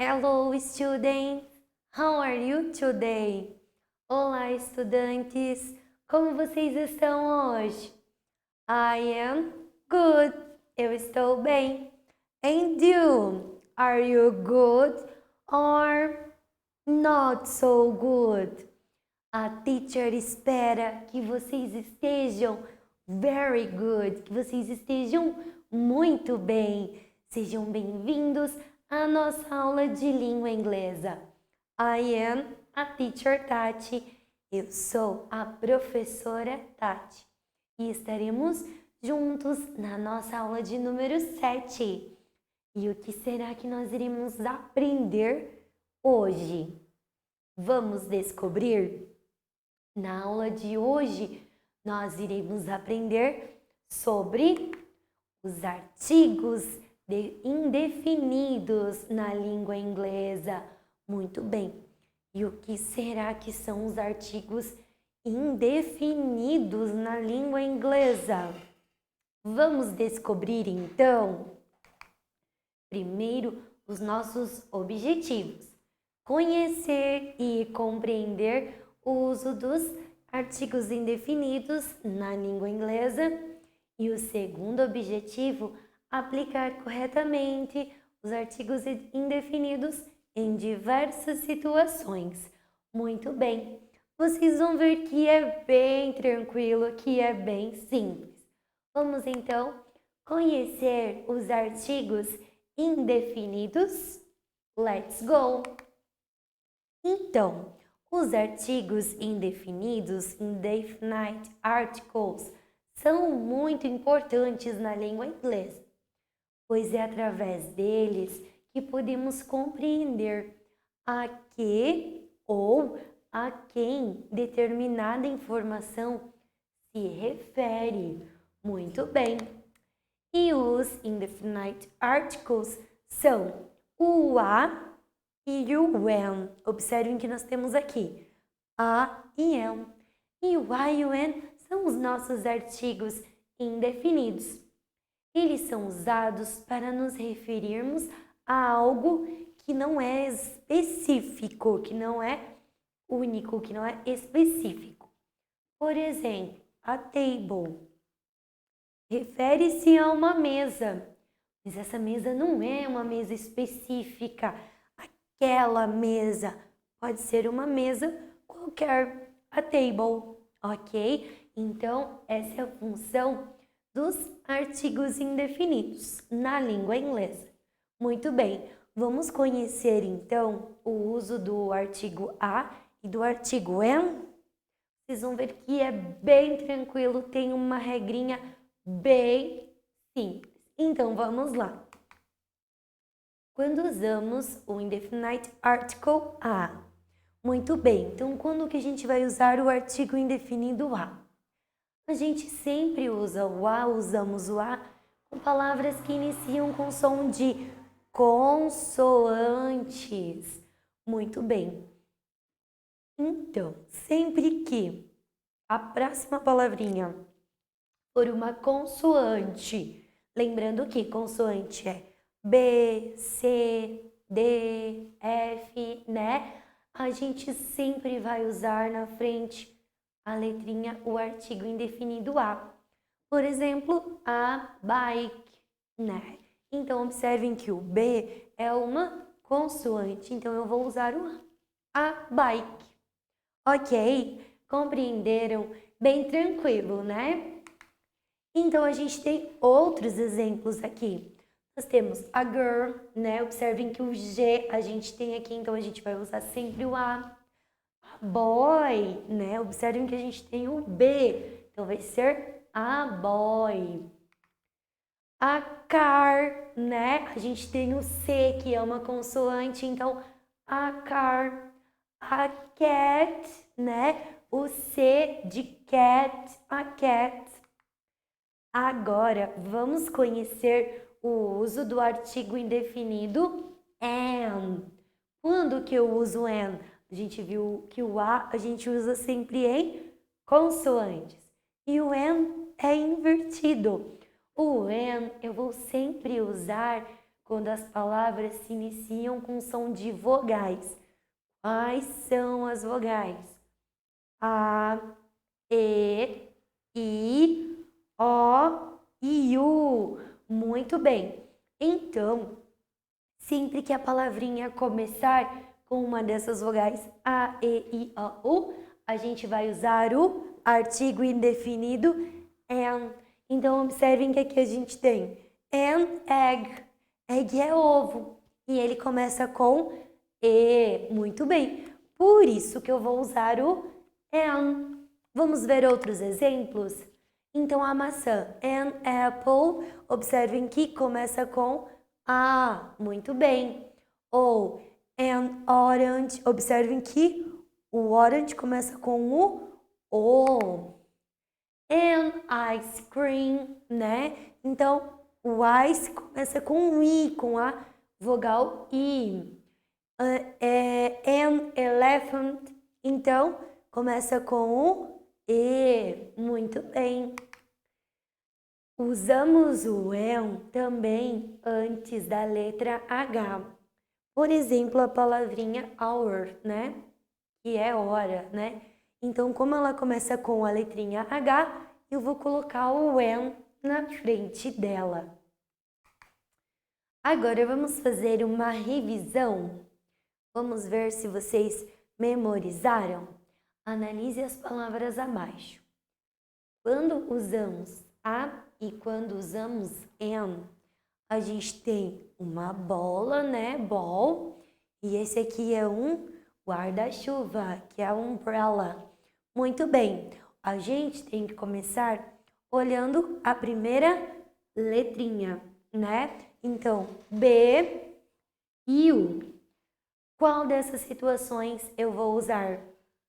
Hello, students! How are you today? Olá, estudantes! Como vocês estão hoje? I am good. Eu estou bem. And you? Are you good or not so good? A teacher espera que vocês estejam very good, que vocês estejam muito bem. Sejam bem-vindos à nossa aula de língua inglesa. I am a teacher Tati. Eu sou a professora Tati. E estaremos juntos na nossa aula de número 7. E o que será que nós iremos aprender hoje? Vamos descobrir? Na aula de hoje, nós iremos aprender sobre os artigos indefinidos na língua inglesa. Muito bem. E o que será que são os artigos indefinidos na língua inglesa? Vamos descobrir então? Primeiro, os nossos objetivos. Conhecer e compreender o uso dos artigos indefinidos na língua inglesa. E o segundo objetivo, aplicar corretamente os artigos indefinidos em diversas situações. Muito bem, vocês vão ver que é bem tranquilo, que é bem simples. Vamos então conhecer os artigos indefinidos? Let's go! Então, os artigos indefinidos, indefinite articles, são muito importantes na língua inglesa, pois é através deles que podemos compreender a que ou a quem determinada informação se refere. Muito bem. E os indefinite articles são o a e o when. Observem que nós temos aqui a e am. E o a e o when são os nossos artigos indefinidos. Eles são usados para nos referirmos a algo que não é específico, que não é único, que não é específico. Por exemplo, a table refere-se a uma mesa, mas essa mesa não é uma mesa específica. Aquela mesa pode ser uma mesa qualquer, a table, ok? Então, essa é a função dos artigos indefinidos na língua inglesa. Muito bem, vamos conhecer então o uso do artigo a e do artigo am. Vocês vão ver que é bem tranquilo, tem uma regrinha bem simples. Então, vamos lá. Quando usamos o indefinite article a? Muito bem, então quando que a gente vai usar o artigo indefinido a? A gente sempre usa o a, usamos o a com palavras que iniciam com som de consoantes. Muito bem. Então, sempre que a próxima palavrinha for uma consoante, lembrando que consoante é B, C, D, F, né? A gente sempre vai usar na frente a letrinha, o artigo indefinido a. Por exemplo, a bike, né? Então, observem que o B é uma consoante, então eu vou usar o a bike. Ok? Compreenderam? Bem tranquilo, né? Então, a gente tem outros exemplos aqui. Nós temos a girl, né? Observem que o G a gente tem aqui, então a gente vai usar sempre o A. A boy, né? Observem que a gente tem o B, então vai ser a boy. A car, né? A gente tem o C, que é uma consoante, então a car. A cat, né? O C de cat, a cat. Agora, vamos conhecer o uso do artigo indefinido am. Quando que eu uso am? A gente viu que o a gente usa sempre em consoantes. E o am é invertido. O am eu vou sempre usar quando as palavras se iniciam com som de vogais. Quais são as vogais? A, E, I, O e U. Muito bem. Então, sempre que a palavrinha começar com uma dessas vogais, A, E, I, O, U, a gente vai usar o artigo indefinido an. Então, observem que aqui a gente tem an egg. Egg é ovo. E ele começa com E. Muito bem. Por isso que eu vou usar o an. Vamos ver outros exemplos? Então, a maçã, an apple, observem que começa com A. Muito bem. Ou an orange, observem que o orange começa com o O. And ice cream, né? Então, o ice começa com um I, com a vogal I. An elephant, então, começa com o E. Muito bem. Usamos o an também antes da letra H. Por exemplo, a palavrinha hour, né? Que é hora, né? Então, como ela começa com a letrinha H, eu vou colocar o an na frente dela. Agora, vamos fazer uma revisão. Vamos ver se vocês memorizaram. Analise as palavras abaixo. Quando usamos a e quando usamos an, a gente tem uma bola, né? Ball. E esse aqui é um guarda-chuva, que é a umbrella. Muito bem, a gente tem que começar olhando a primeira letrinha, né? Então, B e U. Qual dessas situações eu vou usar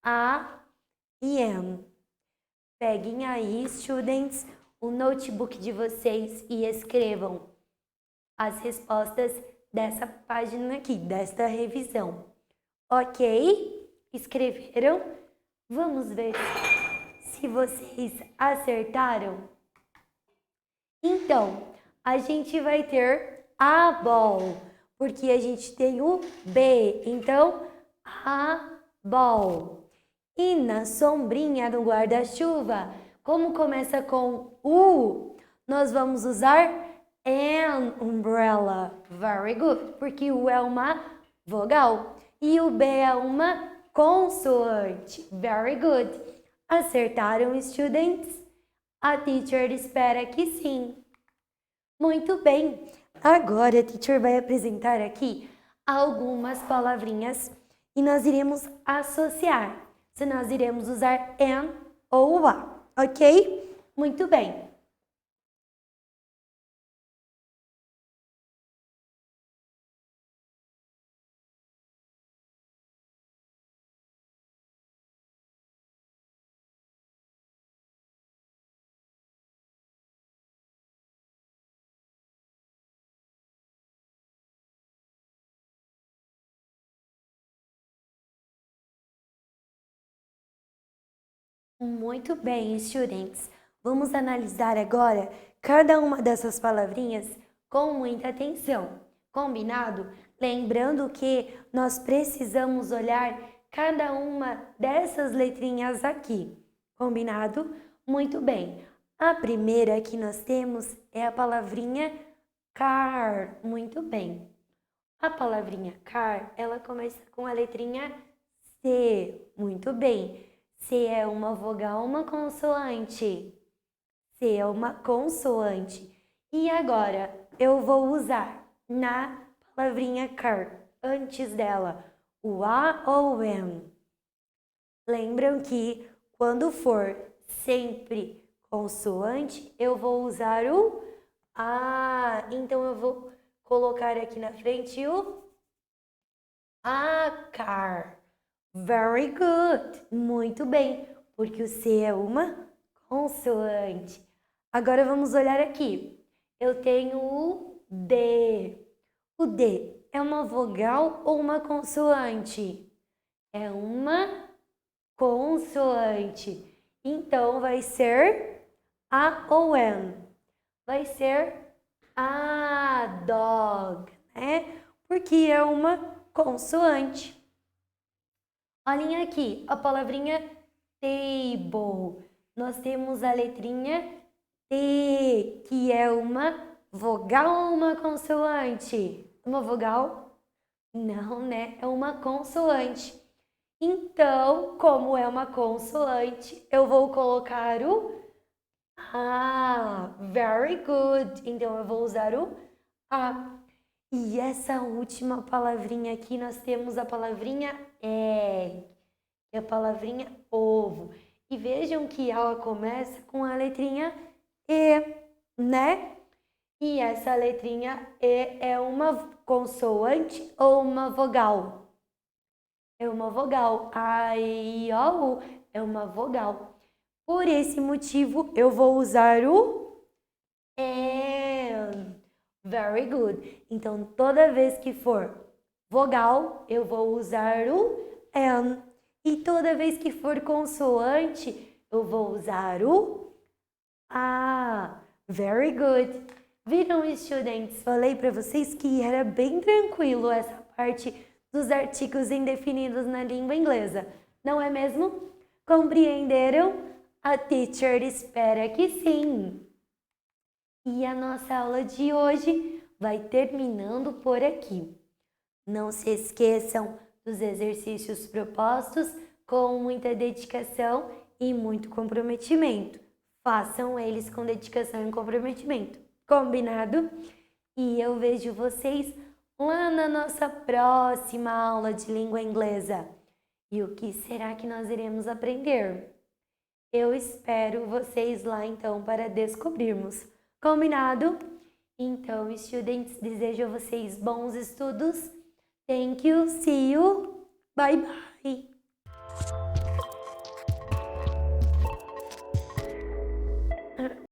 A e N? Peguem aí, students, o notebook de vocês e escrevam as respostas dessa página aqui, desta revisão. Ok? Escreveram? Vamos ver se vocês acertaram. Então, a gente vai ter a ball, porque a gente tem o B. Então, a ball. E na sombrinha do guarda-chuva, como começa com U, nós vamos usar an umbrella. Very good, porque o é uma vogal e o B é uma consoante. Very good. Acertaram, students? A teacher espera que sim. Muito bem. Agora a teacher vai apresentar aqui algumas palavrinhas e nós iremos associar. Se nós iremos usar an ou a, ok? Muito bem. Muito bem, students. Vamos analisar agora cada uma dessas palavrinhas com muita atenção. Combinado? Lembrando que nós precisamos olhar cada uma dessas letrinhas aqui. Combinado? Muito bem. A primeira que nós temos é a palavrinha car. Muito bem. A palavrinha car, ela começa com a letrinha C. Muito bem. C é uma vogal, uma consoante. C é uma consoante. E agora, eu vou usar na palavrinha car, antes dela, o A ou o M. Lembram que quando for sempre consoante, eu vou usar o A. Então, eu vou colocar aqui na frente o A car. Very good. Muito bem, porque o C é uma consoante. Agora vamos olhar aqui. Eu tenho o D. O D é uma vogal ou uma consoante? É uma consoante. Então vai ser A ou N? Vai ser Dog, né? Porque é uma consoante. Olhem aqui, a palavrinha table. Nós temos a letrinha T, que é uma vogal ou uma consoante? Uma vogal? Não, né? É uma consoante. Então, como é uma consoante, eu vou colocar o very good. Então, eu vou usar o A. E essa última palavrinha aqui, nós temos a palavrinha egg, que é a palavrinha ovo. E vejam que ela começa com a letrinha E, né? E essa letrinha E é uma consoante ou uma vogal? É uma vogal. A, E, I, O, U é uma vogal. Por esse motivo, eu vou usar o and. Very good. Então, toda vez que for vogal, eu vou usar o and. E toda vez que for consoante, eu vou usar o A. Very good. Viram, students? Falei para vocês que era bem tranquilo essa parte dos artigos indefinidos na língua inglesa. Não é mesmo? Compreenderam? A teacher espera que sim. E a nossa aula de hoje vai terminando por aqui. Não se esqueçam dos exercícios propostos com muita dedicação e muito comprometimento. Façam eles com dedicação e comprometimento. Combinado? E eu vejo vocês lá na nossa próxima aula de língua inglesa. E o que será que nós iremos aprender? Eu espero vocês lá então para descobrirmos. Combinado? Então, students, desejo a vocês bons estudos. Thank you, see you, bye bye.